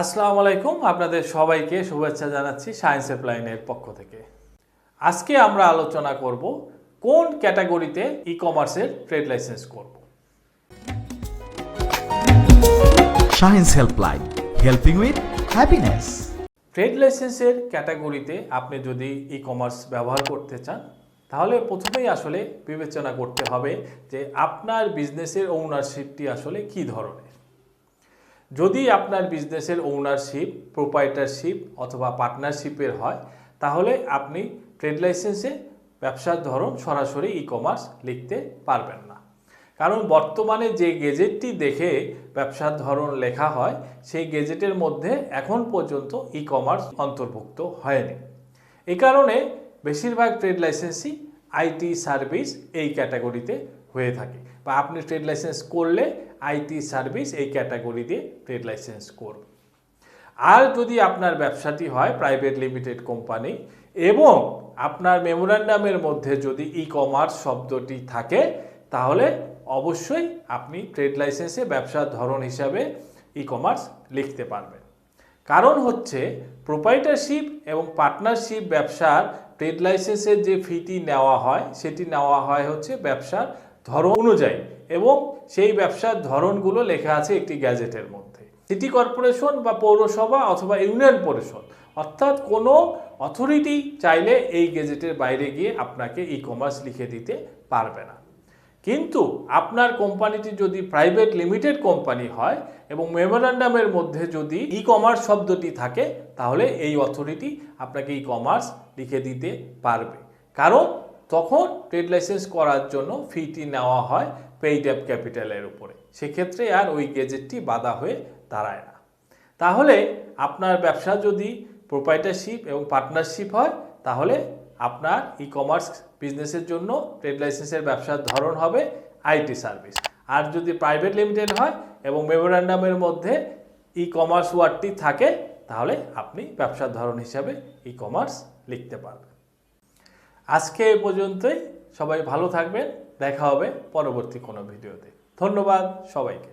আসসালামু আলাইকুম, আপনাদের সবাইকে শুভেচ্ছা জানাচ্ছি সায়েন্স অ্যাপ্লাইনের পক্ষ থেকে। আজকে আমরা আলোচনা করব কোন ক্যাটাগরিতে ই কমার্সের ট্রেড লাইসেন্স করব। Science helpline, helping with happiness. Trade লাইসেন্সের ক্যাটাগরিতে আপনি যদি ই কমার্স ব্যবহার করতে চান তাহলে প্রথমেই আসলে বিবেচনা করতে হবে যে আপনার বিজনেসের ওনারশিপটি আসলে কী ধরনের। যদি আপনার বিজনেসের ওনারশিপ প্রোপাইটারশিপ অথবা পার্টনারশিপের হয় তাহলে আপনি ট্রেড লাইসেন্সে ব্যবসার ধরন সরাসরি ই কমার্স লিখতে পারবেন না, কারণ বর্তমানে যে গেজেটটি দেখে ব্যবসার ধরন লেখা হয় সেই গেজেটের মধ্যে এখন পর্যন্ত ই কমার্স অন্তর্ভুক্ত হয়নি। এই কারণে বেশিরভাগ ট্রেড লাইসেন্সই আইটি সার্ভিস এই ক্যাটাগরিতে হয়ে থাকে, বা আপনি ট্রেড লাইসেন্স করলে আইটি সার্ভিস এই ক্যাটাগরি দিয়ে ট্রেড লাইসেন্স করবে। আর যদি আপনার ব্যবসাটি হয় প্রাইভেট লিমিটেড কোম্পানি এবং আপনার মেমোরান্ডামের মধ্যে যদি ই কমার্স শব্দটি থাকে তাহলে অবশ্যই আপনি ট্রেড লাইসেন্সে ব্যবসার ধরন হিসাবে ই কমার্স লিখতে পারবেন। কারণ হচ্ছে প্রোপাইটারশিপ এবং পার্টনারশিপ ব্যবসার ট্রেড লাইসেন্সের যে ফিটি নেওয়া হয় সেটি নেওয়া হয় হচ্ছে ব্যবসার ধরন অনুযায়ী, এবং সেই ব্যবসার ধরনগুলো লেখা আছে একটি গ্যাজেটের মধ্যে। সিটি কর্পোরেশন বা পৌরসভা অথবা ইউনিয়ন পরিষদ অর্থাৎ কোনো অথরিটি চাইলে এই গেজেটের বাইরে গিয়ে আপনাকে ই কমার্স লিখে দিতে পারবে না। কিন্তু আপনার কোম্পানিটি যদি প্রাইভেট লিমিটেড কোম্পানি হয় এবং মেমোরান্ডামের মধ্যে যদি ই কমার্স শব্দটি থাকে তাহলে এই অথরিটি আপনাকে ই কমার্স লিখে দিতে পারবে, কারণ তখন ট্রেড লাইসেন্স করার জন্য ফিটি নেওয়া হয় পেইড আপ ক্যাপিটালের উপরে। সেক্ষেত্রে আর ওই গেজেটটি বাধা হয়ে দাঁড়ায় না। তাহলে আপনার ব্যবসা যদি প্রোপাইটারশিপ এবং পার্টনারশিপ হয় তাহলে আপনার ই কমার্স বিজনেসের জন্য ট্রেড লাইসেন্সের ব্যবসার ধরন হবে আইটি সার্ভিস। আর যদি প্রাইভেট লিমিটেড হয় এবং মেমোরান্ডামের মধ্যে ই কমার্স ওয়ার্ডটি থাকে তাহলে আপনি ব্যবসার ধরন হিসাবে ই কমার্স লিখতে পারবেন। আজকে এই পর্যন্তই। সবাই ভালো থাকবেন, দেখা হবে পরবর্তী কোনো ভিডিওতে। ধন্যবাদ সবাইকে।